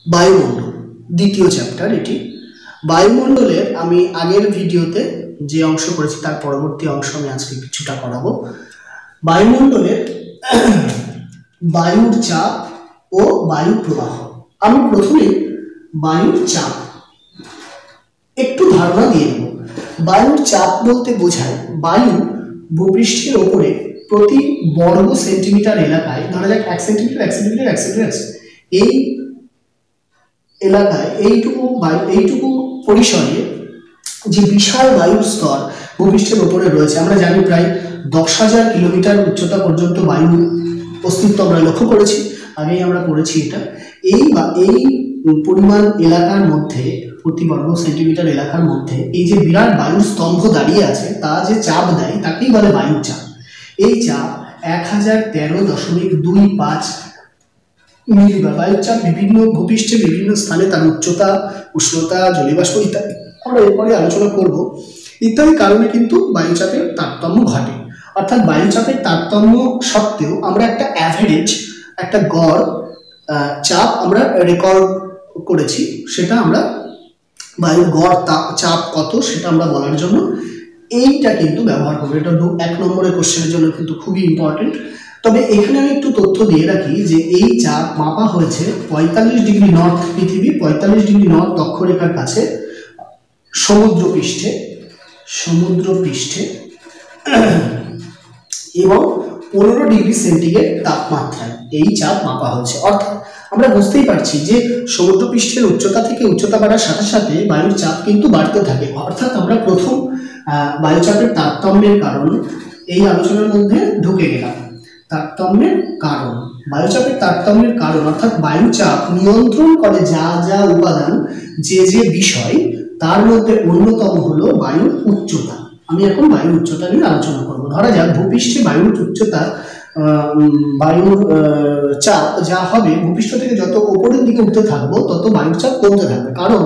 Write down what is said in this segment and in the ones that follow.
বায়ুমণ্ডল দ্বিতীয় চ্যাপ্টার এটি। বায়ুমণ্ডলের আমি আগের ভিডিওতে যে অংশ করেছি তার পরবর্তী অংশ আমি আজকে কিছুটা করাবো। বায়ুমণ্ডলের বায়ুর চাপ ও বায়ু প্রবাহ। আমি প্রথমে বায়ুর চাপ একটু ধারণা দিয়ে দেব। বায়ুর চাপ বলতে বোঝায় বায়ু ভূপৃষ্ঠের ওপরে প্রতি বর্গ সেন্টিমিটার এলাকায়, ধরা যাক 1 সেন্টিমিটার 1 সেন্টিমিটার 1 সেন্টিমিটার, এই এলাকায় এইটুকু পরিসরে যে বিশাল বায়ুর স্তর ভূপৃষ্ঠের ওপরে রয়েছে। আমরা জানি প্রায় 10,000 কিলোমিটার উচ্চতা পর্যন্ত বায়ু অস্তিত্ব আমরা লক্ষ্য করেছি, আগেই আমরা করেছি এটা। এই পরিমাণ এলাকার মধ্যে, প্রতি বর্গ সেন্টিমিটার এলাকার মধ্যে এই যে বিরাট বায়ুর স্তম্ভ দাঁড়িয়ে আছে, তা যে চাপ দেয় তাকেই বলে বায়ুর চাপ। এই চাপ 1013.25 মিলিবার। বায়ুর চাপ বিভিন্ন ভূপৃষ্ঠে বিভিন্ন স্থানে তার উচ্চতা, উষ্ণতা, জলীয়বাষ্প ইত্যাদি আমরা এরপরে আলোচনা করব, ইত্যাদি কারণে কিন্তু বায়ুচাপের তারতম্য ঘটে। অর্থাৎ বায়ুচাপের তারতম্য সত্ত্বেও আমরা একটা অ্যাভারেজ, একটা গড় চাপ আমরা রেকর্ড করেছি। সেটা আমরা বায়ুর গড় চাপ কত সেটা আমরা বলার জন্য এইটা কিন্তু ব্যবহার করবো। এটা 1 নম্বরের কোশ্চেনের জন্য কিন্তু খুবই ইম্পর্টেন্ট। তবে এখানে আমি একটু তথ্য দিয়ে রাখি যে এই চাপ মাপা হয়েছে 45 ডিগ্রি নর্থ পৃথিবী, 45 ডিগ্রি নর্থ অক্ষরেখার কাছে সমুদ্রপৃষ্ঠে এবং 15 ডিগ্রি সেন্টিগ্রেড তাপমাত্রায় এই চাপ মাপা হয়েছে। অর্থাৎ আমরা বুঝতেই পারছি যে সমুদ্রপৃষ্ঠের উচ্চতা থেকে উচ্চতা বাড়ার সাথে সাথে বায়ুর চাপ কিন্তু বাড়তে থাকে। অর্থাৎ আমরা প্রথম বায়ুচাপের তারতম্যের কারণ এই আলোচনার মধ্যে ঢুকে গেলাম। তারতম্যের কারণ, বায়ুচাপের তারতম্যের কারণ অর্থাৎ বায়ুচাপ নিয়ন্ত্রণ করে যা যা উপাদান, যে যে বিষয়, তার মধ্যে অন্যতম হলো বায়ুর উচ্চতা। আমি এখন বায়ুর উচ্চতা নিয়ে আলোচনা করব। ধরা যাক ভূপৃষ্ঠে বায়ুর উচ্চতা, বায়ুর চাপ যা হবে, ভূপৃষ্ঠ থেকে যত উপরের দিকে উঠতে থাকবো তত বায়ুর চাপ কমতে থাকবে। কারণ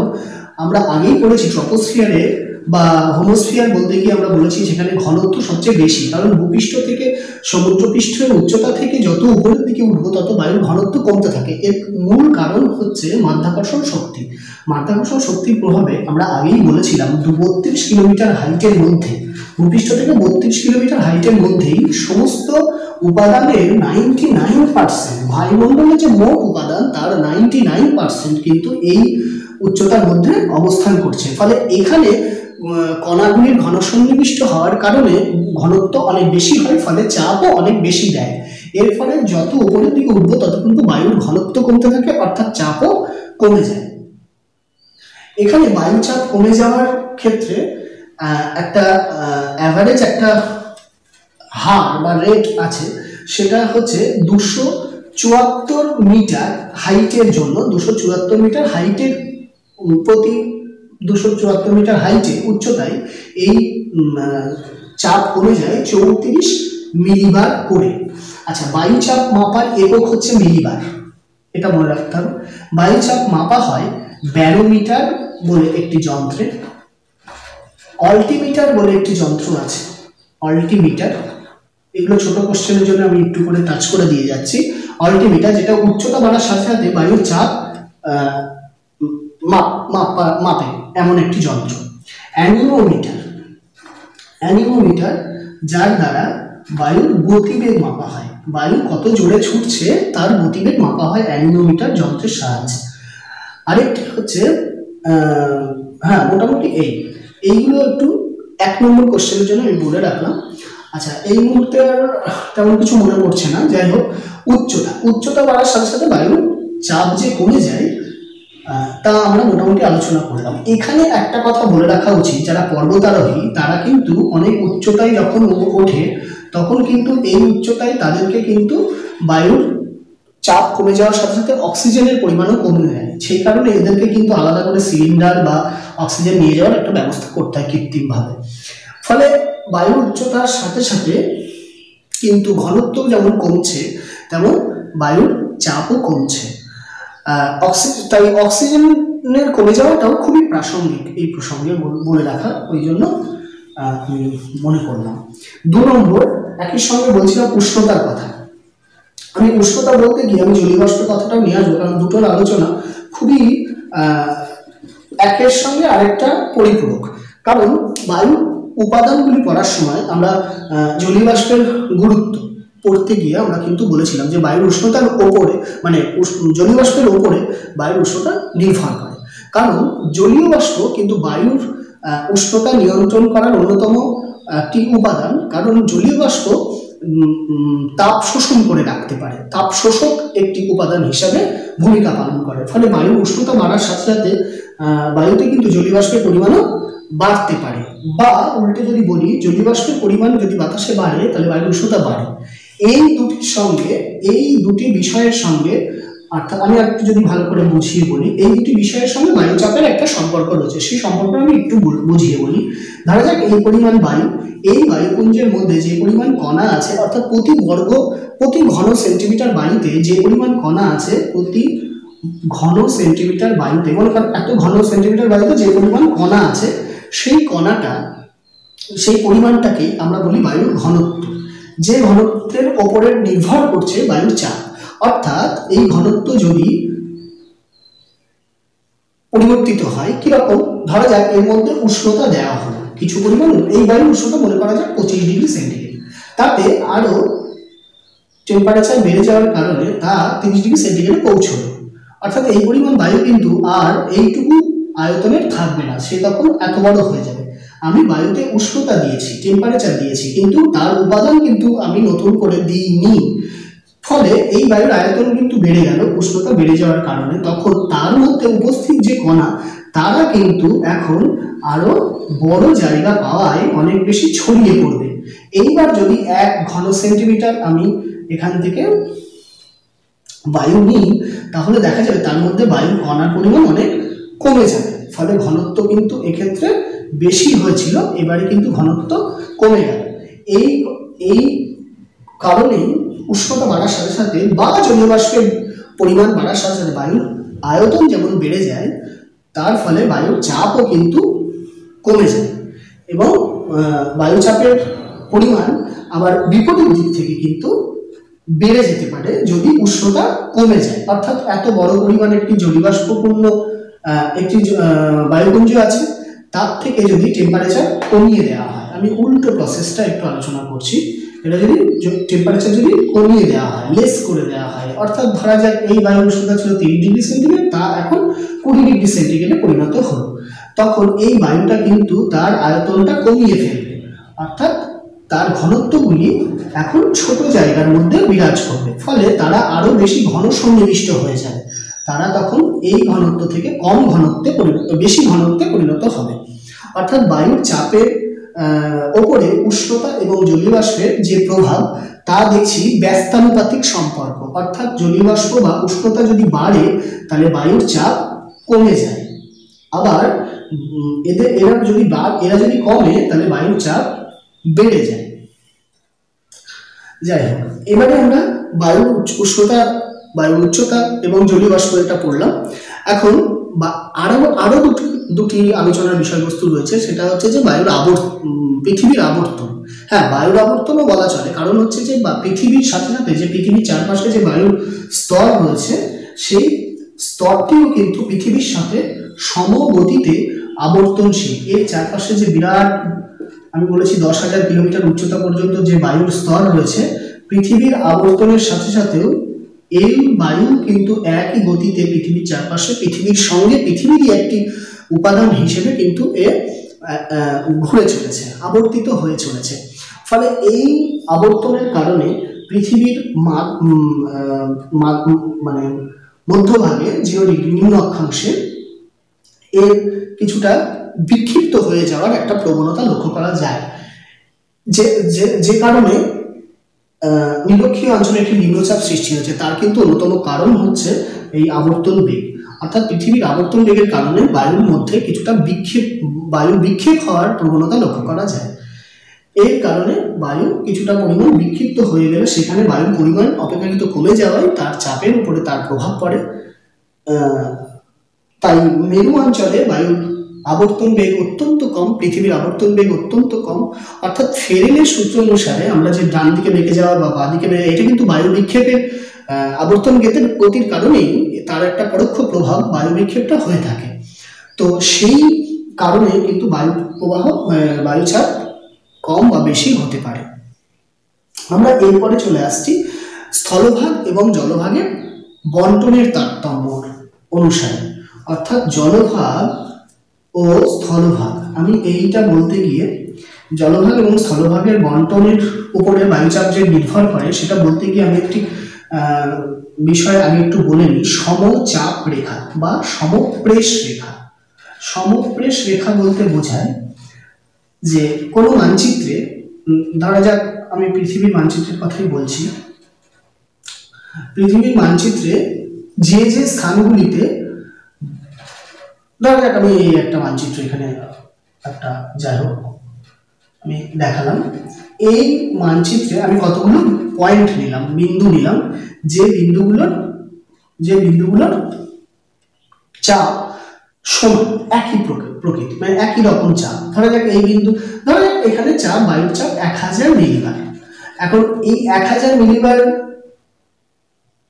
আমরা আগেই পড়েছি ট্রপোস্ফিয়ারে বা হোমোস্ফিয়ার বলতে গিয়ে আমরা বলেছি সেখানে ঘনত্ব সবচেয়ে বেশি। কারণ ভূপৃষ্ঠ থেকে সমুদ্রপৃষ্ঠের উচ্চতা থেকে যত উপরের দিকে উঠবো তত বায়ুর ঘনত্ব কমতে থাকে। এর মূল কারণ হচ্ছে মাধ্যাকর্ষণ শক্তি। মাধ্যাকর্ষণ শক্তির প্রভাবে আমরা আগেই বলেছিলাম 32 কিলোমিটার হাইটের মধ্যে, ভূপৃষ্ঠ থেকে 32 কিলোমিটার হাইটের মধ্যেই সমস্ত উপাদানের 99%, বায়ুমণ্ডলের যে মোট উপাদান তার 99% কিন্তু এই উচ্চতার মধ্যে অবস্থান করছে। ফলে এখানে কণাগুলির ঘনসন্নিবিষ্ট হওয়ার কারণে ঘনত্ব অনেক বেশি হয়, ফলে চাপও অনেক বেশি দেয়। এর ফলে যত উপরের দিকে উঠবো তত কিন্তু বায়ুর ঘনত্ব কমতে থাকে, অর্থাৎ চাপও কমে যায়। এখানে বায়ুচাপ কমে যাওয়ার ক্ষেত্রে একটা অ্যাভারেজ একটা হার বা রেট আছে, সেটা হচ্ছে 274 মিটার হাইটের জন্য, 274 মিটার হাইটের প্রতি 274 মিটার হাইটে উচ্চতায় এই চাপ কমে যায় 34 মিলিবার করে। আচ্ছা, বায়ুচাপ মাপার একক হচ্ছে মিলিবার, এটা মনে রাখতে হবে। বায়ুচাপ মাপা হয় ব্যারোমিটার বলে একটি যন্ত্রে, অল্টিমিটার বলে একটি যন্ত্র আছে, অল্টিমিটার। এগুলো ছোট কোশ্চেনের জন্য আমি একটু করে টাচ করে দিয়ে যাচ্ছি। অল্টিমিটার যেটা উচ্চতা বাড়ার সাথে সাথে বায়ুর চাপ মাপে এমন একটি যন্ত্র। অ্যানিমোমিটার যার দ্বারা বায়ুর গতিবেগ মাপা হয়, বায়ু কত জোরে ছুটছে তার গতিবেগ মাপা হয় অ্যানিমোমিটার যন্ত্রের সাহায্যে। আরেকটি হচ্ছে মোটামুটি এইগুলো একটু 1 নম্বর কোশ্চেনের জন্য আমি বলে রাখলাম। আচ্ছা, এই মুহূর্তে আর তেমন কিছু মনে পড়ছে না। যাই হোক, উচ্চতা বাড়ার সাথে সাথে বায়ুর চাপ যে কমে যায় তা আমরা মোটামুটি আলোচনা করলাম। এখানে একটা কথা বলে রাখা উচিত, যারা পর্বতারোহী তারা কিন্তু অনেক উচ্চতায় যখন ওঠে তখন কিন্তু এই উচ্চতায় তাদেরকে কিন্তু বায়ুর চাপ কমে যাওয়ার সাথে সাথে অক্সিজেনের পরিমাণও কমে যায়। সেই কারণে এদেরকে কিন্তু আলাদা করে সিলিন্ডার বা অক্সিজেন নিয়ে যাওয়ার একটা ব্যবস্থা করতে হয় কৃত্রিমভাবে। ফলে বায়ুর উচ্চতার সাথে সাথে কিন্তু ঘনত্ব যেমন কমছে তেমন বায়ুর চাপও কমছে। তাই অক্সিজেনের কমে যাওয়াটাও খুবই প্রাসঙ্গিক এই প্রসঙ্গে বলে রাখা, ওই জন্য আমি মনে করলাম। 2 নম্বর, একই সঙ্গে বলছিলাম উষ্ণতার কথা। আমি উষ্ণতা বলতে গিয়ে আমি জলীয় বাষ্পের কথাটাও নিয়ে আসবো, কারণ দুটোর আলোচনা খুবই একের সঙ্গে আরেকটা পরিপূরক। কারণ বায়ু উপাদানগুলি পড়ার সময় আমরা জলীয় বাষ্পের গুরুত্ব পড়তে গিয়ে আমরা কিন্তু বলেছিলাম যে বায়ুর উষ্ণতার ওপরে, মানে জলীয় বাষ্পের ওপরে বায়ুর উষ্ণতা নির্ভর করে। কারণ জলীয় বাষ্প কিন্তু বায়ুর উষ্ণতা নিয়ন্ত্রণ করার অন্যতম একটি উপাদান। কারণ জলীয় বাষ্প তাপ শোষণ করে রাখতে পারে, তাপ শোষক একটি উপাদান হিসাবে ভূমিকা পালন করে। ফলে বায়ুর উষ্ণতা বাড়ার সাথে সাথে বায়ুতে কিন্তু জলীয় বাষ্পের পরিমাণও বাড়তে পারে। বা উল্টে যদি বলি, জলীয় বাষ্পের পরিমাণ যদি বাতাসে বাড়ে তাহলে বায়ুর উষ্ণতা বাড়ে। এই দুটির সঙ্গে, এই দুটি বিষয়ের সঙ্গে, অর্থাৎ আমি একটু যদি ভালো করে বুঝিয়ে বলি, এই দুটি বিষয়ের সঙ্গে বায়ুচাপের একটা সম্পর্ক রয়েছে। সেই সম্পর্ক আমি একটু বুঝিয়ে বলি। ধরা যাক এই পরিমাণ বায়ু, এই বায়ুপুঞ্জের মধ্যে যে পরিমাণ কণা আছে, অর্থাৎ প্রতি ঘন সেন্টিমিটার বায়ুতে যে পরিমাণ কণা আছে, প্রতি ঘন সেন্টিমিটার বায়ুতে, মনে করেন এত ঘন সেন্টিমিটার বায়ুতে যে পরিমাণ কণা আছে, সেই কণাটা, সেই পরিমাণটাকে আমরা বলি বায়ুর ঘনত্ব। যে ঘনত্বের ওপরে নির্ভর করছে বায়ুর চাপ। অর্থাৎ এই ঘনত্ব যদি পরিবর্তিত হয়, কিরকম, ধরা যাক এর মধ্যে উষ্ণতা দেওয়া হলো কিছু পরিমাণ, এই বায়ুর উষ্ণতা মনে করা যাক 25 ডিগ্রি সেন্টিগ্রেড, তাতে আরো টেম্পারেচার বেড়ে যাওয়ার কারণে তা 30 ডিগ্রি সেন্টিগ্রেডে পৌঁছলো। অর্থাৎ এই পরিমাণ বায়ু কিন্তু আর এইটুকু আয়তনের থাকবে না, সে তখন এত বড় হয়ে যাবে। আমি বায়ুতে উষ্ণতা দিয়েছি, টেম্পারেচার দিয়েছি, কিন্তু তার উপাদান কিন্তু আমি নতুন করে দিইনি। ফলে এই বায়ুর আয়তন কিন্তু বেড়ে গেল উষ্ণতা বেড়ে যাওয়ার কারণে। তখন তার মধ্যে উপস্থিত যে কণা, তারা কিন্তু এখন আরো বড় জায়গা পাওয়ায় অনেক বেশি ছড়িয়ে পড়বে। এইবার যদি 1 ঘন সেন্টিমিটার আমি এখান থেকে বায়ু নিই, তাহলে দেখা যাবে তার মধ্যে বায়ুর কণার পরিমাণ অনেক কমে যাবে। ফলে ঘনত্ব কিন্তু এক্ষেত্রে বেশি হয়েছিল, এবারে কিন্তু ঘনত্ব কমে গেল। এই কারণে উষ্ণতা বাড়ার সাথে সাথে বা জলীয় বাষ্পের পরিমাণ বাড়ার সাথে সাথে বায়ুর আয়তন যেমন বেড়ে যায়, তার ফলে বায়ুর চাপও কিন্তু কমে যায়। এবং বায়ুচাপের পরিমাণ আবার বিপরীত দিক থেকে কিন্তু বেড়ে যেতে পারে যদি উষ্ণতা কমে যায়। অর্থাৎ এত বড় পরিমাণে একটি জলীয়বাষ্পপূর্ণ একটি বায়ুপুঞ্জ আছে, তার থেকে যদি টেম্পারেচার কমিয়ে দেওয়া হয়, আমি উল্টো প্রসেসটা একটু আলোচনা করছি, এটা যদি টেম্পারেচার যদি কমিয়ে দেওয়া হয়, লেস করে দেওয়া হয়, অর্থাৎ ধরা যাক এই বায়ু উষ্ণতা ছিল 30 ডিগ্রি সেন্টিগ্রেড, তা এখন 20 ডিগ্রি সেন্টিগ্রেডে পরিণত হলো, তখন এই বায়ুটা কিন্তু তার আয়তনটা কমিয়ে ফেলবে। অর্থাৎ তার ঘনত্বগুলি এখন ছোট জায়গার মধ্যে বিরাজ করবে। ফলে তারা আরো বেশি ঘন সন্নিবিষ্ট হয়ে যায়। তারা তখন এই ঘনত্ব থেকে কম ঘনত্বে বেশি ঘনত্বে পরিণত হবে। অর্থাৎ বায়ুর চাপের ওপরে উষ্ণতা এবং জলীয় বাষ্পের যে প্রভাব, তা দেখছি ব্যস্তানুপাতিক সম্পর্ক। অর্থাৎ জলীয় বাষ্প বা উষ্ণতা যদি বাড়ে তাহলে বায়ুর চাপ কমে যায়, আবার এরা যদি কমে তাহলে বায়ুর চাপ বেড়ে যায়। যাই হোক, এবারে আমরা বায়ুর উষ্ণতা, বায়ুর উচ্চতা এবং জলীয় বাষ্প এটা পড়লাম। এখন আরো দুটি আলোচনার বিষয়বস্তু রয়েছে, সেটা হচ্ছে যে বায়ুর পৃথিবীর আবর্তন। হ্যাঁ, বায়ুর আবর্তনও বলা চলে, কারণ হচ্ছে যে পৃথিবীর সাথে সাথে যে পৃথিবীর চারপাশে যে বায়ুর স্তর রয়েছে, সেই স্তরটিও কিন্তু পৃথিবীর সাথে সমগতিতে আবর্তনশীল। এর চারপাশে যে বিরাট, আমি বলেছি 10,000 কিলোমিটার উচ্চতা পর্যন্ত যে বায়ুর স্তর রয়েছে, পৃথিবীর আবর্তনের সাথে সাথেও এই বায়ু কিন্তু একই গতিতে পৃথিবীর চারপাশে, পৃথিবীর সঙ্গে পৃথিবীরই একটি উপাদান হিসেবে কিন্তু ঘুরে চলেছে, আবর্তিত হয়ে চলেছে। ফলে এই আবর্তনের কারণে পৃথিবীর মানে মধ্যভাগে 0 ডিগ্রি নিম্ন অক্ষাংশে এর কিছুটা বিক্ষিপ্ত হয়ে যাওয়ার একটা প্রবণতা লক্ষ্য করা যায়, যে কারণে নিরক্ষীয় অঞ্চলে একটি নিম্নচাপ সৃষ্টি হয়েছে। তার কিন্তু অন্যতম কারণ হচ্ছে এই আবর্তন বেগ। অর্থাৎ পৃথিবীর আবর্তন বেগের কারণে বায়ুর মধ্যে কিছুটা বায়ু বিক্ষেপ হওয়ার প্রবণতা লক্ষ্য করা যায়। এর কারণে বায়ু কিছুটা পরিমাণ বিক্ষিপ্ত হয়ে গেলে সেখানে বায়ুর পরিমাণ অপেক্ষাকৃত কমে যাওয়ায় তার চাপের উপরে তার প্রভাব পড়ে। তাই মেরু অঞ্চলে বায়ুর আবর্তন বেগ অত্যন্ত কম, পৃথিবীর আবর্তন বেগ অত্যন্ত কম, অর্থাৎ ফেরেলের সূত্র অনুসারে আমরা যে ডান দিকে বেঁকে যাওয়া বা বাঁ দিকে বেঁকে, এটা কিন্তু বায়ু বিক্ষেপের আবর্তন গতির কারণেই তার একটা পরোক্ষ প্রভাব বায়ু বিক্ষেপটা হয়ে থাকে। তো সেই কারণে কিন্তু বায়ু প্রবাহ, বায়ুচাপ কম বা বেশি হতে পারে। আমরা এরপরে চলে আসছি স্থলভাগ এবং জলভাগের বন্টনের তারতম্য অনুসারে, অর্থাৎ জলভাগ ও স্থলভাগ। আমি এইটা বলতে গিয়ে জলভাগ এবং স্থলভাগের বন্টনের উপরে বায়ুচাপ যে নির্ভর করে সেটা বলতে গিয়ে আমি একটি বিষয় আগে একটু বলে নিই। সমচাপ রেখা বা সমপ্রেশ রেখা। সমপ্রেশ রেখা বলতে বোঝায় যে কোনো মানচিত্রে, ধরা যাক আমি পৃথিবীর মানচিত্রের কথাই বলছি, পৃথিবীর মানচিত্রে যে যে স্থানগুলিতে, ধরা যাক আমি এই একটা মানচিত্র এখানে একটা, যাই হোক আমি দেখালাম, এই মানচিত্রে আমি কতগুলো পয়েন্ট নিলাম, বিন্দু নিলাম, যে বিন্দুগুলোর চাপ সমান, একই প্রকৃতি, মানে একই রকম চাপ। ধরা যাক এই বিন্দু, ধরা যাক এখানে চাপ, বায়ুর চাপ 1000 মিলিবার। এখন এই 1000 মিলিবার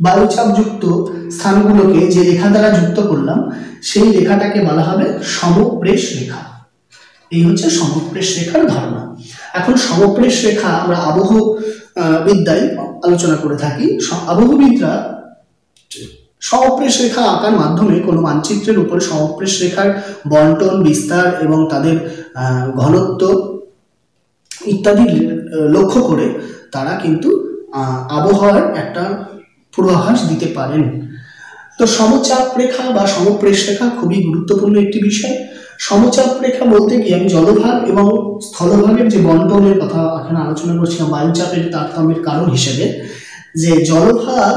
বায়ুচাপ যুক্ত স্থানগুলোকে যে রেখা দ্বারা যুক্ত করলাম, সেই রেখাটাকে বলা হবে সমপ্রেশ রেখা। এই হচ্ছে সমপ্রেশ রেখার ধারণা। এখন সমপ্রেশ রেখা আমরা আবহ বিদ্যায় আলোচনা করে থাকি। আবহবিদরা সমপ্রেশ রেখা আঁকার মাধ্যমে কোনো মানচিত্রের উপর সমপ্রেশ রেখার বন্টন, বিস্তার এবং তাদের ঘনত্ব ইত্যাদি লক্ষ্য করে তারা কিন্তু আবহাওয়ার একটা পূর্বাভাস দিতে পারেন। তো সমচাপ রেখা বা সমপ্রেশ রেখা খুবই গুরুত্বপূর্ণ একটি বিষয়। সমচাপ রেখা বলতে গিয়ে আমি জলভাগ এবং স্থলভাগের যে বন্টনের কথা এখানে আলোচনা করছিলাম বায়ুচাপের তারতম্যের কারণ হিসেবে, যে জলভাগ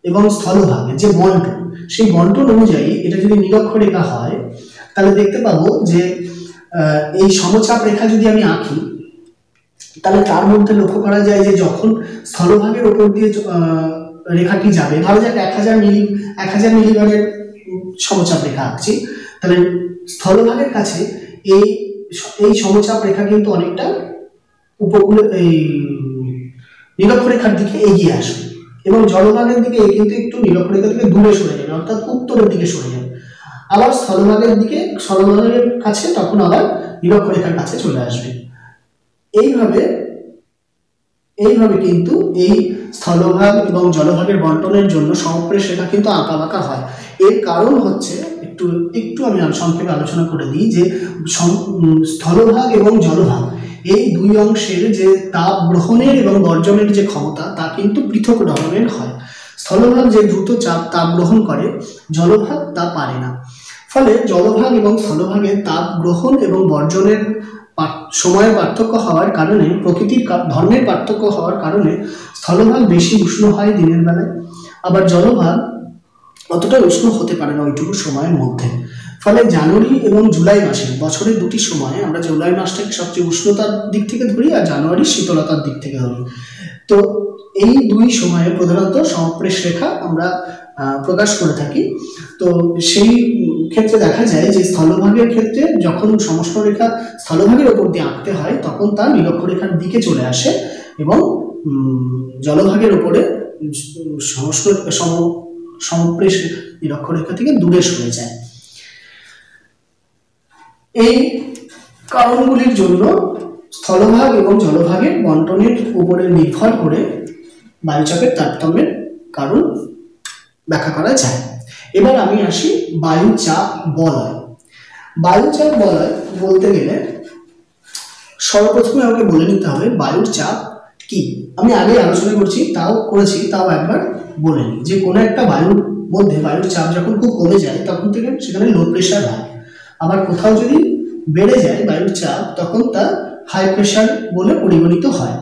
এবং স্থলভাগের যে বন্টন, সেই বন্টন অনুযায়ী এটা যদি নিরক্ষরেখা হয় তাহলে দেখতে পাবো যে এই সমচাপ রেখা যদি আমি আঁকি তাহলে তার মধ্যে লক্ষ্য করা যায় যে যখন স্থলভাগের উপর দিয়ে রেখাটি যাবে, ধরা যাক 1000 মিলিবারের সমচাপ রেখা আঁকছি, তাহলে স্থলভাগের কাছে এই সমচাপ রেখা কিন্তু অনেকটা উপকূলে এই নিরক্ষরেখার দিকে এগিয়ে আসবে, এবং জলভাগের দিকে কিন্তু একটু নিরক্ষরেখা থেকে দূরে সরে যাবে, অর্থাৎ উত্তরের দিকে সরে যাবে। আবার স্থলভাগের কাছে তখন আবার নিরক্ষরেখার কাছে চলে আসবে। এইভাবে কিন্তু এই স্থলভাগ এবং জলভাগের বন্টনের জন্য সমপ্রেশ রেখা কিন্তু আঁকা বাঁকা হয়। এর কারণ হচ্ছে একটু আমি সংক্ষেপে আলোচনা করে দিই যে স্থলভাগ এবং জলভাগ এই দুই অংশের যে তাপ গ্রহণের এবং বর্জনের যে ক্ষমতা তা কিন্তু পৃথক ধরনের হয়। স্থলভাগ যে দ্রুত তাপ গ্রহণ করে, জলভাগ তা পারে না। ফলে জলভাগ এবং স্থলভাগের তাপ গ্রহণ এবং বর্জনের সময়ের পার্থক্য হওয়ার কারণে, প্রকৃতির ধর্মের পার্থক্য হওয়ার কারণে স্থলভাগ বেশি উষ্ণ হয় দিনের বেলায়, আবার জলভাগ অতটা উষ্ণ হতে পারে না ওইটুকু সময়ের মধ্যে। ফলে জানুয়ারি এবং জুলাই মাসে, বছরের দুটি সময়ে, আমরা জুলাই মাসটাকে সবচেয়ে উষ্ণতার দিক থেকে ধরি আর জানুয়ারি শীতলতার দিক থেকে ধরি। তো এই দুই সময়ে প্রধানত সমপ্রেশ রেখা আমরা প্রকাশ করে থাকি। তো সেই ক্ষেত্রে দেখা যায় যে স্থলভাগের ক্ষেত্রে যখন সমষ্ণ রেখা স্থলভাগের ওপর দিয়ে আঁকতে হয় তখন তা নিরক্ষরেখার দিকে চলে আসে, এবং জলভাগের উপরে সমপ্রেশ রেখা নিরক্ষরেখা থেকে দূরে সরে যায়। এই কারণগুলির জন্য স্থলভাগ এবং জলভাগের বন্টনের উপরে নির্ভর করে বায়ুচাপের তারতম্যের কারণ ব্যাখ্যা করা যায়। এবার আমি আসি বায়ুচাপ বলয়। বায়ুচাপ বলয় বলতে গেলে সর্বপ্রথমে আমাকে বলে নিতে হবে বায়ুর চাপ কি। আমি আগে আলোচনা তাও একবার বলে নিই যে কোনো একটা বায়ুর মধ্যে বায়ুর চাপ যখন খুব কমে যায় তখন থেকে সেখানে লো প্রেশার হয়, আবার কোথাও যদি বেড়ে যায় বায়ুর চাপ তখন তা হাই প্রেশার বলে পরিগণিত হয়।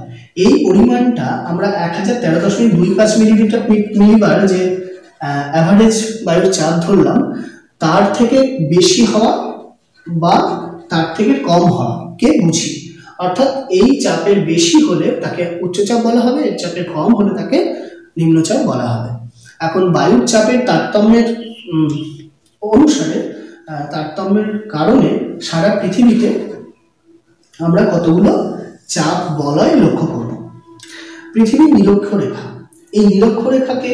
এই পরিমাণটা আমরা 1013.25 মিলিবার যে অ্যাভারেজ বায়ুর চাপ ধরলাম, তার থেকে বেশি হওয়া বা তার থেকে কম হওয়া কে বুঝি। অর্থাৎ এই চাপের বেশি হলে তাকে উচ্চচাপ বলা হবে, এর চাপের কম হলে তাকে নিম্নচাপ বলা হবে। এখন বায়ুর চাপের তারতম্যের অনুসারে, তারতম্যের কারণে সারা পৃথিবীতে আমরা কতগুলো চাপ বলয় লক্ষ্য করব। পৃথিবীর নিরক্ষরেখা, এই নিরক্ষরেখাকে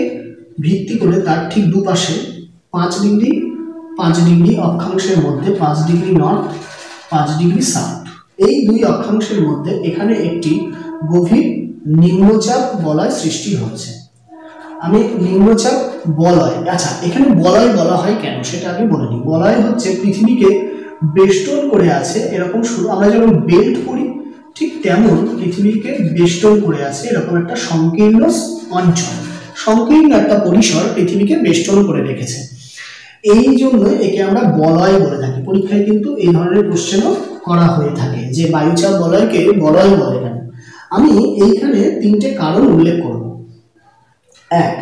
ভিত্তি করে তার ঠিক দুপাশে 5 ডিগ্রি অক্ষাংশের মধ্যে 5 ডিগ্রি নর্থ 5 ডিগ্রি সাউথ, এই দুই অক্ষাংশের মধ্যে এখানে একটি গভীর নিম্নচাপ বলয় সৃষ্টি হচ্ছে। আমি নিম্নচাপ বলয়, আচ্ছা এখানে বলয় বলা হয় কেন সেটা আগে বলে নিই। বলয় হচ্ছে পৃথিবীকে বেষ্টন করে আছে এরকম, শুরু আমরা যেমন বেল্ট করি ঠিক তেমন পৃথিবীকে বেষ্টন করে আছে এরকম একটা সংকীর্ণ অঞ্চল, সংকীর্ণ একটা পরিসর পৃথিবীকে বেষ্টন করে রেখেছে। এই জন্য একে আমরা বলয় বলে থাকি। পরীক্ষায় কিন্তু এই ধরনের কোশ্চেনও করা হয়ে থাকে যে বায়ুচাপ বলয়কে বলয় বলে কেন। আমি এইখানে 3টে কারণ উল্লেখ করব। 1,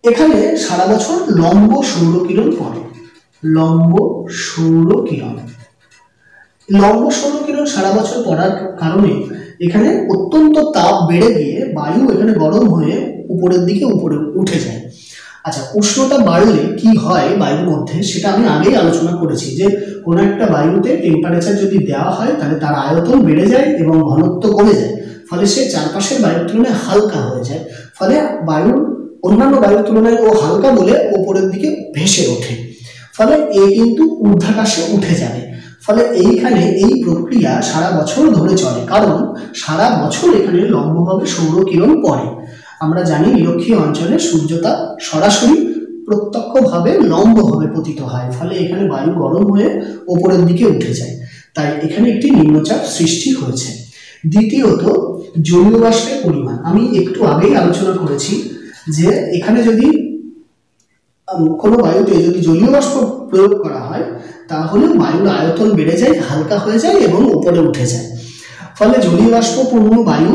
এখানে সারা বছর লম্ব সৌরকিরণ পড়ে। লম্ব সৌরকিরণ সারা বছর পড়ার কারণে এখানে অত্যন্ত তাপ বেড়ে গিয়ে বায়ু এখানে গরম হয়ে উপরের দিকে উপরে উঠে যায়। আচ্ছা, উষ্ণতা বাড়লে কি হয় বায়ুর মধ্যে সেটা আমি আগেই আলোচনা করেছি যে কোনো একটা বায়ুতে টেম্পারেচার যদি দেওয়া হয় তাহলে তার আয়তন বেড়ে যায় এবং ঘনত্ব কমে যায়, ফলে সে চারপাশের বায়ুর তুলনায় হালকা হয়ে যায়, ফলে বায়ুর অন্যান্য বায়ুর তুলনায় ও হালকা বলে উপরের দিকে ভেসে ওঠে, ফলে এ কিন্তু ঊর্ধ্বাকাশে উঠে যাবে। ফলে এইখানে এই প্রক্রিয়া সারা বছর ধরে চলে, কারণ সারা বছর এখানে লম্বভাবে সৌরকিরণ পড়ে। আমরা জানি নিরক্ষীয় অঞ্চলে সূর্যতাপ সরাসরি প্রত্যক্ষভাবে লম্বভাবে পতিত হয়, ফলে এখানে বায়ু গরম হয়ে ওপরের দিকে উঠে যায়, তাই এখানে একটি নিম্নচাপ সৃষ্টি হয়েছে। দ্বিতীয়ত, জলীয় বাষ্পের পরিমাণ আমি একটু আগেই আলোচনা করেছি যে এখানে যদি কোনো বায়ুতে যদি জলীয় বাষ্প প্রয়োগ করা হয় তাহলে বায়ুর আয়তন বেড়ে যায়, হালকা হয়ে যায় এবং উপরে উঠে যায়, ফলে জলীয় বাষ্পপূর্ণ বায়ু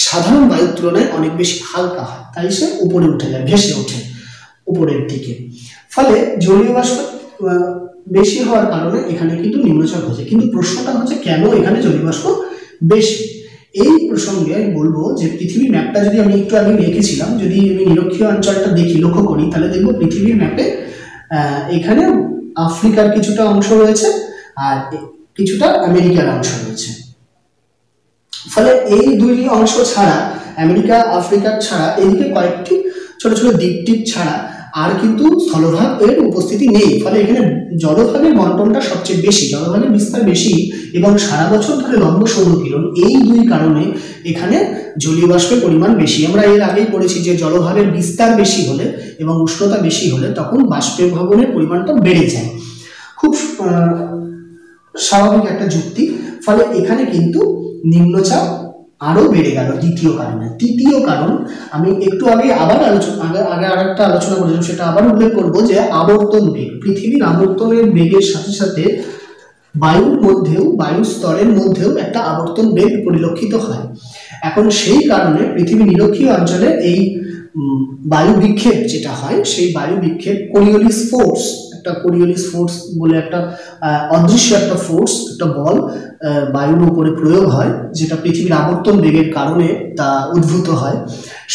সাধারণ বায়ুর তুলনায় অনেক বেশি হালকা হয়, তাই সে উপরে উঠে যায়, ভেসে ওঠে উপরের দিকে। ফলে জলীয় বাষ্প বেশি হওয়ার কারণে এখানে কিন্তু নিম্নচাপ হয়েছে। কিন্তু প্রশ্নটা হচ্ছে কেন এখানে জলীয় বাষ্প বেশি? এই প্রসঙ্গে আমি বলবো যে পৃথিবীর ম্যাপটা যদি আমি একটু আগে রেখেছিলাম, যদি আমি নিরক্ষীয় অঞ্চলটা দেখি লক্ষ্য করি তাহলে দেখবো পৃথিবীর ম্যাপে এখানে আফ্রিকার কিছুটা অংশ রয়েছে আর কিছুটা আমেরিকার অংশ রয়েছে। ফলে এই দুই অংশ ছাড়া, আমেরিকা আফ্রিকার ছাড়া এদিকে কয়েকটি ছোট ছোট দ্বীপ ছাড়া আর কিন্তু স্থলভাগ এর উপস্থিতি নেই, ফলে এখানে জলভাগের বন্টনটা সবচেয়ে বেশি, জলভাগের বিস্তার বেশি এবং সারা বছর ধরে লম্ব সৌরকিরণ, এই দুই কারণে এখানে জলীয় বাষ্পের পরিমাণ বেশি। আমরা এর আগেই পড়েছি যে জলভাগের বিস্তার বেশি হলে এবং উষ্ণতা বেশি হলে তখন বাষ্পের ভবনের পরিমাণটা বেড়ে যায়, খুব স্বাভাবিক একটা যুক্তি। ফলে এখানে কিন্তু নিম্নচাপ আরো বেড়ে গেল দ্বিতীয় কারণে। তৃতীয় কারণ আমি একটু আগে আবার আরেকটা আলোচনা করেছিলাম, সেটা আবার উল্লেখ করবো যে আবর্তন বেগ। পৃথিবীর আবর্তনের বেগের সাথে সাথে বায়ুর মধ্যেও, বায়ু স্তরের মধ্যেও একটা আবর্তন বেগ পরিলক্ষিত হয়। এখন সেই কারণে পৃথিবী নিরক্ষীয় অঞ্চলে এই বায়ু বিক্ষেপ যেটা হয় সেই বায়ু বিক্ষেপ কোরিওলিস ফোর্স, একটা কোরিওলিস ফোর্স বলে একটা অদৃশ্য একটা ফোর্স, একটা বল বায়ুর উপরে প্রয়োগ হয় যেটা পৃথিবীর আবর্তন বেগের কারণে তা উদ্ভূত হয়।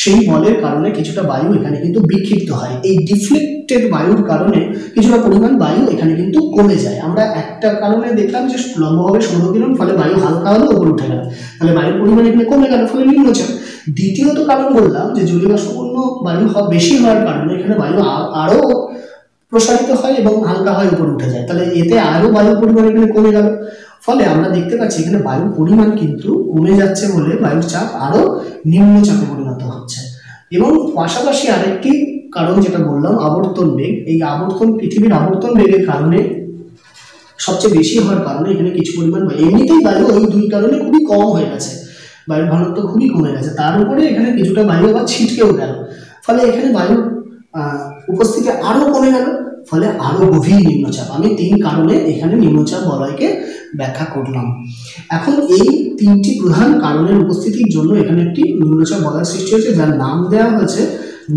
সেই বলের কারণে কিছুটা বায়ু এখানে কিন্তু বিক্ষিপ্ত হয়। এই ডিফ্লেক্টেড বায়ুর কারণে কিছুটা পরিমাণ বায়ু এখানে কিন্তু কমে যায়। আমরা একটা কারণে দেখলাম যে লম্বভাবে সৌরকিরণ, ফলে বায়ু হালকা হলে উপরে উঠে গেল, তাহলে বায়ুর পরিমাণ এখানে কমে গেল, ফলে নিম্নচাপ। দ্বিতীয়ত কারণ বললাম যে জলীয় বাষ্পপূর্ণ বায়ু বেশি হওয়ার কারণে এখানে বায়ু আরো প্রসারিত হয় এবং হালকা হয়, উপরে উঠে যায়, তাহলে এতে আরো বায়ুর পরিমাণ এখানে কমে গেল। ফলে আমরা দেখতে পাচ্ছি এখানে বায়ুর পরিমাণ কিন্তু কমে যাচ্ছে বলে বায়ুর চাপ আরো নিম্নচাপে পরিণত হচ্ছে। এবং পাশাপাশি আরেকটি কারণ যেটা বললাম আবর্তন বেগ, এই আবর্তন পৃথিবীর আবর্তন বেগের কারণে সবচেয়ে বেশি হওয়ার কারণে এখানে কিছু পরিমাণ এমনিতেই বায়ু ওই দুই কারণে খুবই কম হয়ে গেছে, বায়ুর ঘনত্ব খুবই কমে গেছে, তার উপরে এখানে কিছুটা বায়ু আবার ছিটকেও গেল, ফলে এখানে বায়ুর উপস্থিতি আরো কমে গেল, ফলে আরো গভীর নিম্নচাপ। আমি 3 কারণে এখানে নিম্নচাপ বলয়কে ব্যাখ্যা করলাম। এখন এই 3টি প্রধান কারণের উপস্থিতির জন্য এখানে একটি নিম্নচাপ বলয় সৃষ্টি হয়েছে, যার নাম দেওয়া হয়েছে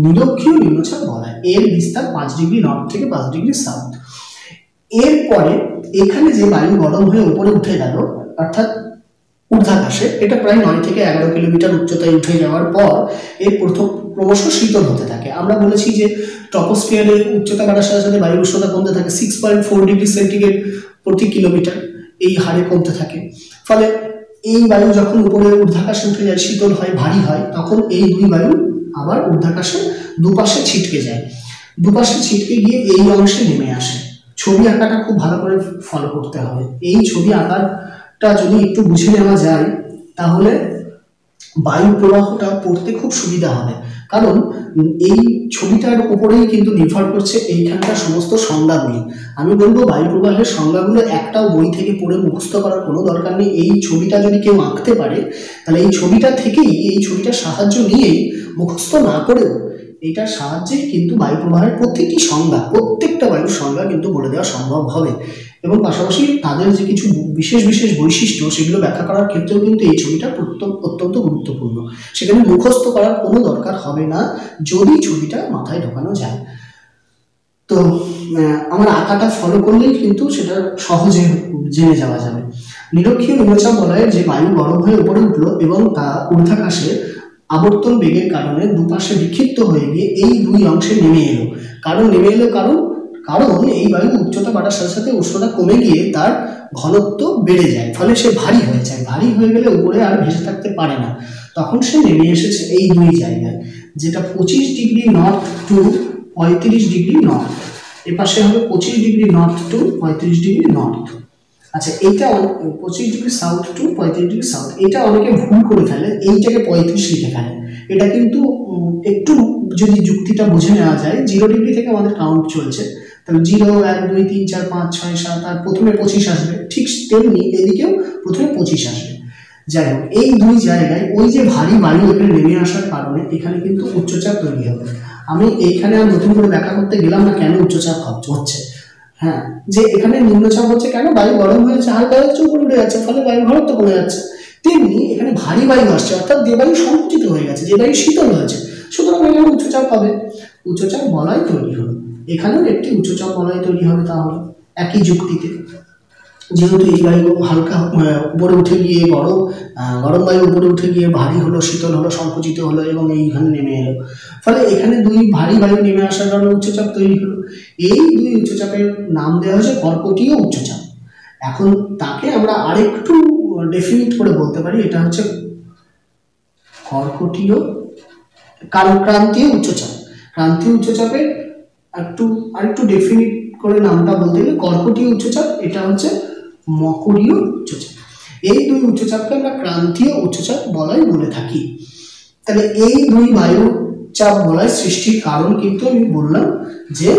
নিরক্ষীয় নিম্নচাপ বলয়। এর বিস্তার 5 ডিগ্রি নর্থ থেকে 5 ডিগ্রি সাউথ। এরপরে এখানে যে বায়ু গরম হয়ে উপরে উঠে গেল অর্থাৎ ঊর্ধ্বাকাশে, এটা প্রায় 9 থেকে 11 কিলোমিটার উচ্চতায় উঠে যাওয়ার পর এর ক্রমশ শীতল হতে থাকে। আমরা বলেছি যে ট্রপোস্ফিয়ারের উচ্চতা বাড়ার সাথে সাথে বায়ুর উষ্ণতা কমতে থাকে, 6.4 ডিগ্রি সেন্টিগ্রেড প্রতি কিলোমিটার এই হারে কমতে থাকে। ফলে এই বায়ু যখন উপরে ঊর্ধ্বাকাশে উঠে যায়, শীতল হয়, ভারী হয়, তখন এই দুই বায়ু আবার ঊর্ধ্বাকাশে দুপাশে ছিটকে যায়, দুপাশে ছিটকে গিয়ে এই অংশে নেমে আসে। ছবি আঁকাটা খুব ভালো করে ফলো করতে হবে। এই ছবি আঁকাটা যদি একটু বুঝে নেওয়া যায় তাহলে বায়ু প্রবাহটা পড়তে খুব সুবিধা হবে। কারণ এই ছবিটার উপরেই কিন্তু নির্ভর করছে এইখানকার সমস্ত সংজ্ঞাগুলি। আমি বলবো বায়ু প্রবাহের সংজ্ঞাগুলো একটাও বই থেকে পড়ে মুখস্থ করার কোনো দরকার নেই। এই ছবিটা যদি কেউ আঁকতে পারে তাহলে এই ছবিটা থেকেই, এই ছবিটার সাহায্য নিয়েই, মুখস্থ না করেও এটার সাহায্যে কিন্তু বায়ু প্রবাহের প্রত্যেকটি সংজ্ঞা, প্রত্যেকটা বায়ুর সংজ্ঞা কিন্তু বলে দেওয়া সম্ভব হবে। এবং পাশাপাশি তাদের যে কিছু বিশেষ বিশেষ বৈশিষ্ট্য সেগুলো ব্যাখ্যা করার ক্ষেত্রেও কিন্তু এই ছবিটা অত্যন্ত গুরুত্বপূর্ণ। সেখানে মুখস্থ করার কোনো দরকার হবে না যদি ছবিটা মাথায় ঢোকানো যায়। তো আমার আঁকাটা ফলো করলেই কিন্তু সেটা সহজে জেনে যাওয়া যাবে। নিরক্ষীয় নিম্নচাপ বলয়ে যে বায়ু গরম হয়ে উপরে উঠলো এবং তা ঊর্ধ্বাকাশে আবর্তন বেগের কারণে দুপাশে বিক্ষিপ্ত হয়ে গিয়ে এই দুই অংশে নেমে এলো। কারণ এই বায়ু উচ্চতা বাড়ার সাথে সাথে উষ্ণতা কমে গিয়ে তার ঘনত্ব বেড়ে যায়, ফলে সে ভারী হয়ে যায়। ভারী হয়ে গেলে উপরে আর ভেসে থাকতে পারে না, তখন সে নেমে এসেছে এই দুই জায়গায়, যেটা 25 degree north to 35 degree north. এ পাশে হবে 25 degree north to 35 degree north. আচ্ছা, এইটা 25 degree south to 35 degree south. এটা অনেকে ভুল করে ফেলে, এইটাকে 35 লিখে ফেলে। এটা কিন্তু একটু যদি যুক্তিটা বুঝে নেওয়া যায়, 0 ডিগ্রি থেকে আমাদের কাউন্ট চলছে, তাহলে 0 1 2 3 4 5 6 7 আর প্রথমে 25 আসবে, ঠিক তেমনি এদিকেও প্রথমে 25 আসবে। যাই হোক, এই দুই জায়গায় ওই যে ভারী বায়ু এখানে নেমে আসার কারণে এখানে কিন্তু উচ্চচাপ তৈরি হবে। আমি এইখানে আর নতুন করে ব্যাখ্যা করতে গেলাম না কেন উচ্চচাপ হচ্ছে। হ্যাঁ, যে এখানে নিম্নচাপ হচ্ছে কেন, বায়ু গরম হয়েছে, হালকা হচ্ছে, উপরে উঠে যাচ্ছে, ফলে বায়ু ঘনত্ব কমে যাচ্ছে। তেমনি এখানে ভারী বায়ু আসছে, অর্থাৎ যে বায়ু সংকুচিত হয়ে গেছে, যে বায়ু শীতল হয়েছে, সুতরাং এখানে উচ্চচাপ হবে। উচ্চচাপ বলয় তৈরি হলো, এখানেও একটি উচ্চচাপ বলয় তৈরি হবে। তাহলে একই যুক্তিতে, যেহেতু এই বায়ু হালকা উপরে উঠে গিয়ে গরম বায়ু উপরে উঠে গিয়ে ভারী হলো, শীতল হলো, সংকুচিত হলো এবং এইখানে নেমে এলো, ফলে এখানে দুই ভারী বায়ু নেমে আসার কারণে উচ্চচাপ তৈরি হলো। এই দুই উচ্চচাপের নাম দেওয়া হয়েছে কর্কটীয় উচ্চচাপ। এখন তাকে আমরা আরেকটু ডেফিনিট করে বলতে পারি, এটা হচ্ছে ক্রান্তীয় উচ্চচাপ। ক্রান্তীয় উচ্চচাপের আরেকটু ডেফিনিট করে নামটা বলতে গেলে কর্কটীয় উচ্চচাপ, এটা হচ্ছে মকরীয় উচ্চচাপ। এই দুই উচ্চচাপকে আমরা ক্রান্তীয় উচ্চচাপ বলয় বলে থাকি। তাহলে এই দুই বায়ু চাপ বলয় সৃষ্টির কারণ কিন্তু আমি বললাম যে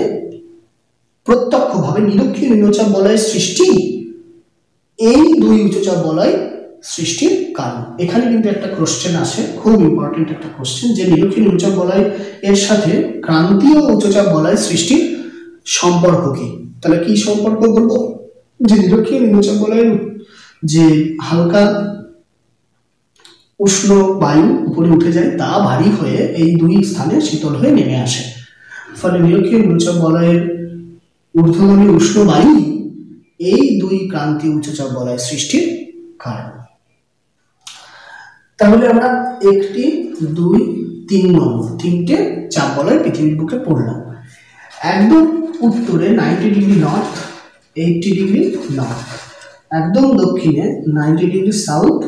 প্রত্যক্ষভাবে নিরক্ষীয় নিম্নচাপ বলয়ের সৃষ্টি এই দুই উচ্চচাপ বলয় সৃষ্টির কারণ। এখানে কিন্তু একটা কোশ্চেন আসে, খুব ইম্পর্টেন্ট একটা কোশ্চেন, যে নিরক্ষীয় নিম্নচাপ বলয় এর সাথে ক্রান্তীয় উচ্চচাপ বলয় সৃষ্টির সম্পর্ক কি। তাহলে কি সম্পর্ক বলবো, যে নিরক্ষীয় নিম্নচাপ বলয়ের যে হালকা উষ্ণ বায়ু উপরে উঠে যায়, তা ভারী হয়ে এই দুই স্থানে শীতল হয়ে নেমে আসে, ফলে নিরক্ষীয় নিম্নচাপ বলয়ের ঊর্ধ্বগামী উষ্ণ বায়ু এই দুই ক্রান্তীয় উচ্চচাপ বলয় সৃষ্টির কারণ। তাহলে আমরা 1 2 3 নম্বর তিনটে চাপ বলয় পৃথিবীর বুকে পড়লাম। একদম উত্তরে 90 ডিগ্রি নর্থ 80 ডিগ্রি নর্থ, একদম দক্ষিণে 90 ডিগ্রি সাউথ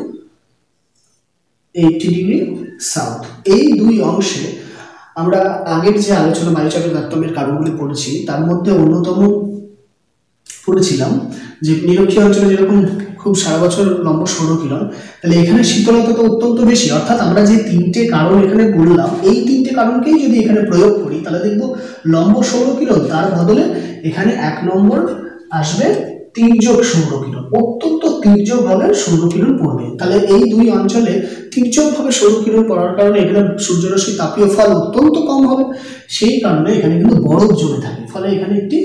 80 ডিগ্রি সাউথ। এই দুই অংশে আমরা আগের যে আলোচনা বায়ুচাপের তারতম্যের কারণগুলি পড়েছি, তার মধ্যে অন্যতম পড়েছিলাম যে নিরক্ষীয় অঞ্চলে যেরকম খুব সারা বছর লম্ব সৌরকিরণ, তাহলে এখানে শীতলতা তো অত্যন্ত বেশি। অর্থাৎ আমরা যে তিনটে কারণ এখানে বললাম, এই তিনটে কারণকেই যদি এখানে প্রয়োগ করি তাহলে দেখবো লম্ব সৌরকিরণ, তার বদলে এখানে 1 নম্বর আসবে তির্যক সৌরকিরণ, অত্যন্ত তির্যকভাবে সৌরকিরণ পড়বে। তাহলে এই দুই অঞ্চলে তির্যকভাবে সৌরকিরণ পড়ার কারণে এখানে সূর্যরশ্মির তাপীয় ফল অত্যন্ত কম হবে, সেই কারণে এখানে কিন্তু বরফ জমে থাকে, ফলে এখানে একটি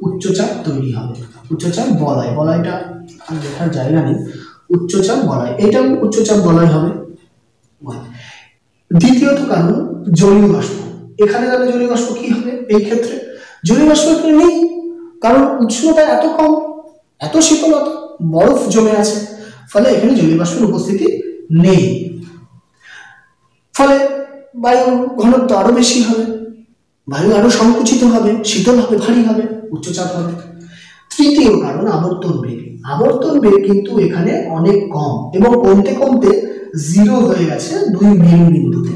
উচ্চচাপ তৈরি হবে, উচ্চচাপ বলয়। বলয়টা আর লেখার জায়গা নেই, উচ্চচাপ বলয়, এটাও উচ্চচাপ বলয় হবে। দ্বিতীয়ত কারণ জলীয় বাষ্প। এখানে তাহলে জলীয় বাষ্প কি হবে, এই ক্ষেত্রে জলীয় বাষ্প এখানে নেই, কারণ উষ্ণতা এত কম, এত শীতলতা, বরফ জমে আছে, ফলে এখানে জলীয় বাষ্পের উপস্থিতি নেই, ফলে বায়ু ঘনত্ব আরো বেশি হবে, বায়ু আরো সংকুচিত হবে, শীতল হবে, ভারী হবে, উচ্চচাপ হবে। তৃতীয় কারণ আবর্তন বেগ। আবর্তন বেগ কিন্তু এখানে অনেক কম এবং কমতে কমতে 0 হয়ে গেছে দুই মেরু বিন্দুতে,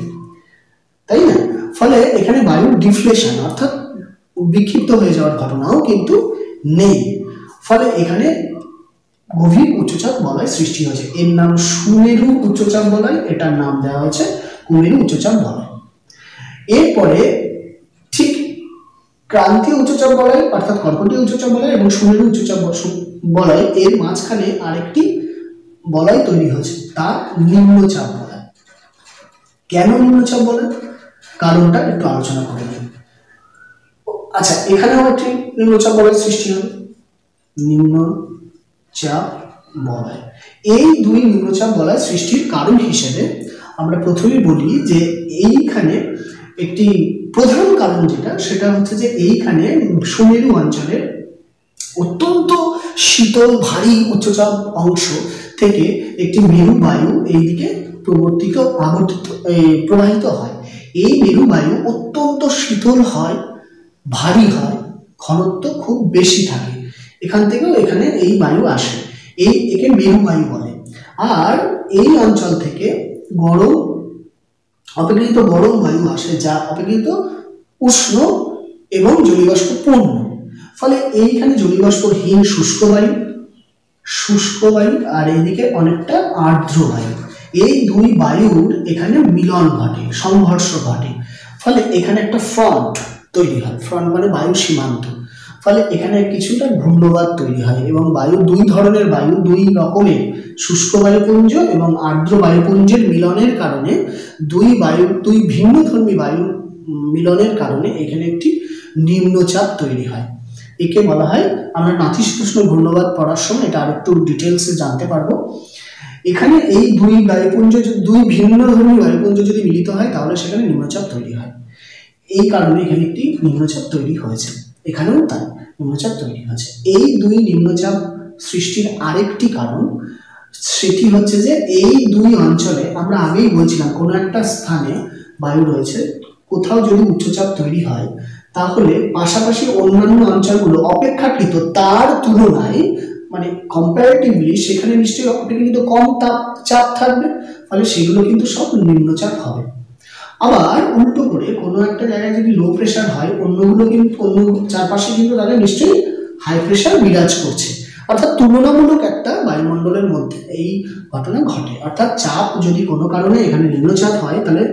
তাই না? ফলে এখানে বায়ুর ডিফ্লেশন অর্থাৎ বিক্ষিপ্ত হয়ে যাওয়ার ঘটনাও কিন্তু নেই। ফলে এখানে গভীর উচ্চচাপ বলয় সৃষ্টি হয়েছে। এর নাম সুমেরু উচ্চচাপ বলয়, এটার নাম দেওয়া হয়েছে কুমেরু উচ্চচাপ বলয়। এরপরে ঠিক ক্রান্তীয় উচ্চচাপ বলয় অর্থাৎ কর্কটীয় উচ্চচাপ বলয় এবং সুমেরু উচ্চচাপ বলয় এর মাঝখানে আরেকটি বলয় তৈরি হয়েছে, তা নিম্নচাপ বলয়। কেন নিম্নচাপ বলয়, কারণটা একটু আলোচনা করে নিন। আচ্ছা, এখানেও একটি নিম্নচাপ বলয় সৃষ্টি হবে, নিম্নচাপ বলয়। এই দুই নিম্নচাপ বলয় সৃষ্টির কারণ হিসেবে আমরা প্রথমেই বলি যে এইখানে একটি প্রধান কারণ যেটা, সেটা হচ্ছে যে এইখানে সুমেরু অঞ্চলের অত্যন্ত শীতল ভারী উচ্চচাপ অংশ থেকে একটি মেরু বায়ু এইদিকে প্রবাহিত হয়। এই মেরু বায়ু অত্যন্ত শীতল হয়, ভারী হয়, ঘনত্ব খুব বেশি থাকে। এখান থেকেও এখানে এই বায়ু আসে, একে মেরু বায়ু বলে। আর এই অঞ্চল থেকে অপেক্ষাকৃত গরম বায়ু আসে, যা অপেক্ষাকৃত উষ্ণ এবং জলীয়বাষ্পপূর্ণ। ফলে এইখানে জলীয়বাষ্পহীন শুষ্ক বায়ু আর এইদিকে অনেকটা আর্দ্র বায়ু, এই দুই বায়ুর এখানে মিলন ঘটে, সংঘর্ষ ঘটে। ফলে এখানে একটা ফ্রন্ট তৈরি হয়, ফ্রন্ট মানে বায়ু সীমান্ত। ফলে এখানে কিছুটা ঘূর্ণবাদ তৈরি হয় এবং বায়ু দুই ধরনের বায়ু, দুই রকমের শুষ্ক বায়ুপুঞ্জ এবং আর্দ্র বায়ুপুঞ্জের মিলনের কারণে দুই ভিন্নধর্মী বায়ু মিলনের কারণে এখানে একটি নিম্নচাপ তৈরি হয়। একে বলা হয়, আমরা নাতিশীতোষ্ণ ঘূর্ণবাদ পড়ার সময় এটা আরেকটু ডিটেলসে জানতে পারবো। এখানে এই দুই ভিন্নধর্মী বায়ুপুঞ্জ যদি মিলিত হয় তাহলে সেখানে নিম্নচাপ তৈরি হয়। এই কারণে এখানে একটি নিম্নচাপ তৈরি হয়েছে, এখানেও তাই নিম্নচাপ তৈরি হয়েছে। এই দুই নিম্নচাপ সৃষ্টির আরেকটি কারণ, সেটি হচ্ছে যে এই দুই অঞ্চলে আমরা আগেই বলছিলাম কোনো একটা স্থানে বায়ু রয়েছে, কোথাও যদি উচ্চচাপ তৈরি হয় তাহলে পাশাপাশি অন্যান্য অঞ্চলগুলো অপেক্ষাকৃত তার তুলনায় মানে কম্পারেটিভলি সেখানে নিশ্চয়ই অপেক্ষাকৃত কম চাপ থাকবে, ফলে সেগুলো কিন্তু সব নিম্নচাপ হবে। আবার উল্টো করে কোনো একটা জায়গায় যদি লো প্রেশার হয়, অন্যগুলো কিন্তু অন্য চারপাশে কিন্তু তাদের নিশ্চয়ই হাই প্রেশার বিরাজ করছে, অর্থাৎ তুলনামূলক একটা বায়ুমণ্ডলের মধ্যে এই ঘটনা ঘটে। অর্থাৎ চাপ যদি কোনো কারণে এখানে নিম্নচাপ হয় তাহলে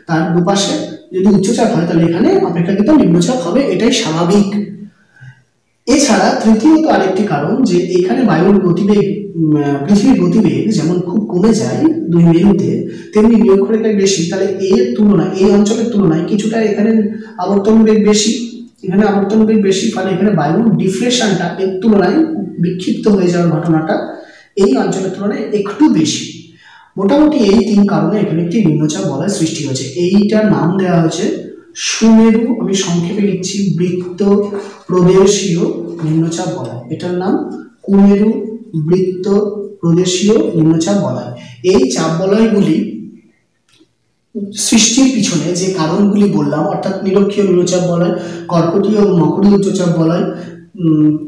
তার দুপাশে যদি উচ্চচাপ হয় তাহলে এখানে অপেক্ষাকৃত নিম্নচাপ হবে, এটাই স্বাভাবিক। এছাড়া তৃতীয়ত আরেকটি কারণ যে এখানে বায়ুর গতিবেগ, পৃথিবীর গতিবেগ যেমন খুব কমে যায় দুই মেরুতে, তেমনি নিরক্ষরেখায় বেশি। তাহলে এর তুলনায়, এই অঞ্চলের তুলনায় কিছুটা এখানে আবর্তন বেগ বেশি, ফলে এখানে বায়ুর ডিফ্লেশনটা এর তুলনায় বিক্ষিপ্ত হয়ে যাওয়ার ঘটনাটা এই অঞ্চলের তুলনায় একটু বেশি। মোটামুটি এই তিন কারণে এখানে একটি নিম্নচাপ বলয় সৃষ্টি হয়েছে। এইটার নাম দেওয়া হয়েছে সুমেরু, আমি সংক্ষেপে লিখছি, বৃত্ত প্রদেশীয় নিম্নচাপ বলয়। এটার নাম কুমেরু বৃত্ত প্রদেশীয় নিম্নচাপ বলয়। এই চাপ বলয়গুলি সৃষ্টির পিছনে যে কারণগুলি বললাম, অর্থাৎ নিরক্ষীয় নিম্নচাপ বলয়, কর্কটীয় ও মকরীয় উচ্চচাপ বলয়,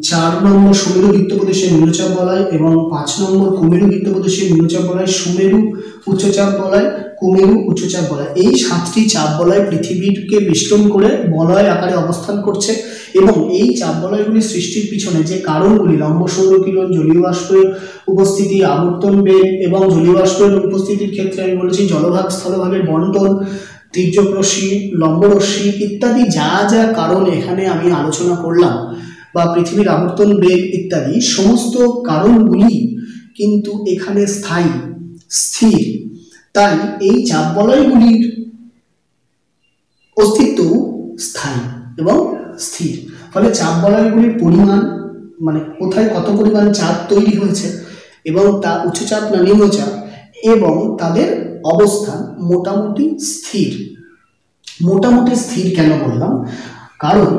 4 নম্বর সুমেরু বৃত্তপ্রদেশীয় নিম্নচাপ বলয় এবং 5 নম্বর কুমেরু বৃত্তপ্রদেশীয় নিম্নচাপ বলয়, সুমেরু উচ্চচাপ বলয়, কুমেরু উচ্চচাপ বলয়। এই 7টি চাপ বলয় পৃথিবীকে বেষ্টন করে বলয় আকারে অবস্থান করছে এবং এই চাপ বলয়গুলি সৃষ্টির পিছনে যে কারণগুলি, লম্ব সৌরকিরণ, জলীয় বাষ্পের উপস্থিতি, আবর্তন বেগ এবং জলীয় বাষ্পের উপস্থিতির ক্ষেত্রে আমি বলেছি জলভাগ স্থলভাগের বন্টন, তির্যক রশ্মি, লম্ব রশ্মি ইত্যাদি যা যা কারণ এখানে আমি আলোচনা করলাম, বা পৃথিবীর আবর্তন বেগ ইত্যাদি সমস্ত কারণগুলি কিন্তু এখানে স্থির। তাই এই চাপ বলয়গুলির অস্তিত্ব স্থায়ী এবং স্থির। ফলে চাপ বলয়গুলির পরিমাণ, মানে কোথায় কত পরিমাণ চাপ তৈরি হয়েছে এবং তা উচ্চচাপ না নিম্নচাপ, এবং তাদের অবস্থান মোটামুটি স্থির। মোটামুটি স্থির কেন বললাম, কারণ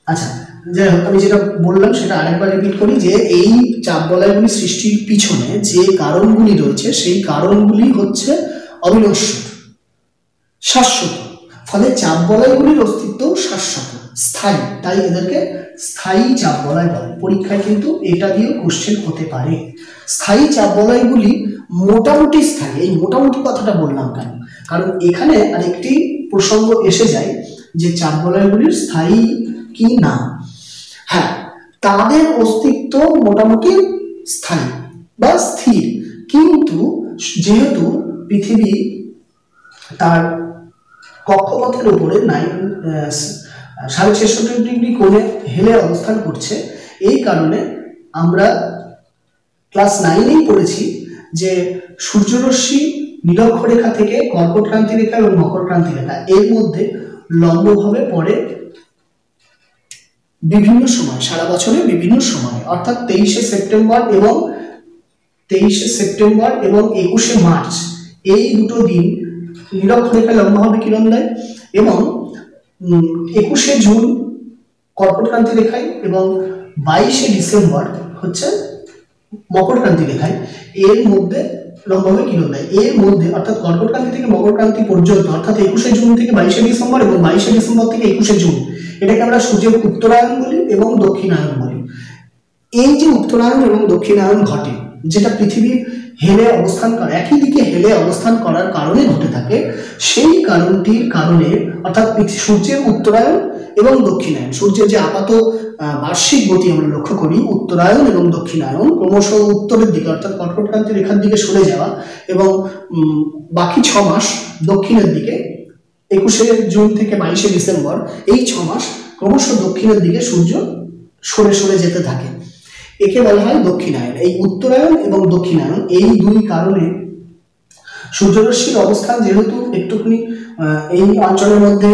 আচ্ছা যাই হোক, আমি যেটা বললাম সেটা আরেকবার রিপিট করি যে এই চাপ বলয়গুলি সৃষ্টির পিছনে যে কারণগুলি রয়েছে সেই কারণগুলি হচ্ছে অবিনশ্বর, শাশ্বত। ফলে চাপ বলয়গুলির অস্তিত্ব শাশ্বত। স্থায়ী, তাই এদেরকে স্থায়ী চাপ বলয় বলে। পরীক্ষায় কিন্তু এটা দিয়েও কোশ্চেন হতে পারে। স্থায়ী চাপ বলয়গুলি মোটামুটি স্থায়ী। এই মোটামুটি কথাটা বললাম কেন, কারণ এখানে আরেকটি প্রসঙ্গ এসে যায় যে চাপ বলয়গুলির স্থায়ী কি না। হ্যাঁ, তাদের অস্তিত্ব মোটামুটি স্থায়ী বা স্থির, কিন্তু যেহেতু পৃথিবী তার কক্ষপথের উপরে 66.5 কোণে হেলে অবস্থান করছে, এই কারণে আমরা ক্লাস 9-এই পড়েছি যে সূর্যরশ্মি নিরক্ষরেখা থেকে কর্কটক্রান্তি রেখা এবং মকরক্রান্তি রেখা এর মধ্যে লম্বভাবে পড়ে বিভিন্ন সময়, সারা বছরে বিভিন্ন সময়, অর্থাৎ 23শে সেপ্টেম্বর এবং 21শে মার্চ এই দুটো দিন নিরক্ষরেখা লম্বভাবে কিরণ দেয়, এবং 21শে জুন কর্কটক্রান্তি রেখায় এবং 22শে ডিসেম্বর হচ্ছে মকরক্রান্তি রেখায় এর মধ্যে লম্বভাবে কিরণ দেয়। এর মধ্যে অর্থাৎ কর্কটক্রান্তি থেকে মকরক্রান্তি পর্যন্ত, অর্থাৎ 21শে জুন থেকে 22শে ডিসেম্বর এবং 22শে ডিসেম্বর থেকে 21শে জুন, এটাকে আমরা সূর্যের উত্তরায়ণ বলি এবং দক্ষিণায়ন বলি। এই যে উত্তরায়ণ এবং দক্ষিণায়ন ঘটে, যেটা পৃথিবীর হেলে অবস্থান করে, একই দিকে হেলে অবস্থান করার কারণে ঘটে থাকে, সেই কারণটির কারণে অর্থাৎ সূর্যের উত্তরায়ণ এবং দক্ষিণায়ন, সূর্যের যে আপাত বার্ষিক গতি আমরা লক্ষ্য করি, উত্তরায়ণ এবং দক্ষিণায়ন ক্রমশ উত্তরের দিকে অর্থাৎ কর্কটক্রান্তি রেখার দিকে সরে যাওয়া এবং বাকি 6 মাস দক্ষিণের দিকে 21শে জুন থেকে 22শে ডিসেম্বর এই 6 মাস ক্রমশ দক্ষিণের দিকে সূর্য সরে সরে যেতে থাকে, একে বলা হয় দক্ষিণায়ন। এই উত্তরায়ণ এবং দক্ষিণায়ন এই দুই কারণে সূর্যরশ্মির অবস্থান যেহেতু একটুখানি এই অঞ্চলের মধ্যে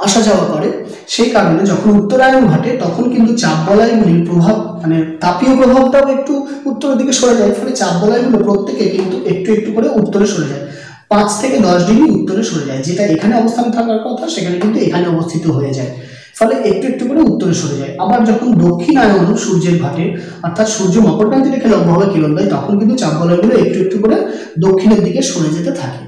আসা যাওয়া করে, সেই কারণে যখন উত্তরায়ণ ঘটে তখন কিন্তু চাপ বলয়গুলির প্রভাব, মানে তাপীয় প্রভাবটাও একটু উত্তরের দিকে সরে যায়, ফলে চাপ বলয়গুলো প্রত্যেকে কিন্তু একটু একটু করে উত্তরে সরে যায়, 5 থেকে 10 ডিগ্রি উত্তরে সরে যায়, যেটা এখানে অবস্থান থাকার কথা সেখানে কিন্তু এখানে অবস্থিত হয়ে যায়, ফলে একটু একটু করে উত্তরে সরে যায়। আবার যখন দক্ষিণায়ন সূর্যের ঘটে, অর্থাৎ সূর্য মকরক্রান্তি রেখায় লম্বভাবে কিরণ দেয়, তখন কিন্তু চাপ বলয়গুলো একটু একটু করে দক্ষিণের দিকে সরে যেতে থাকে।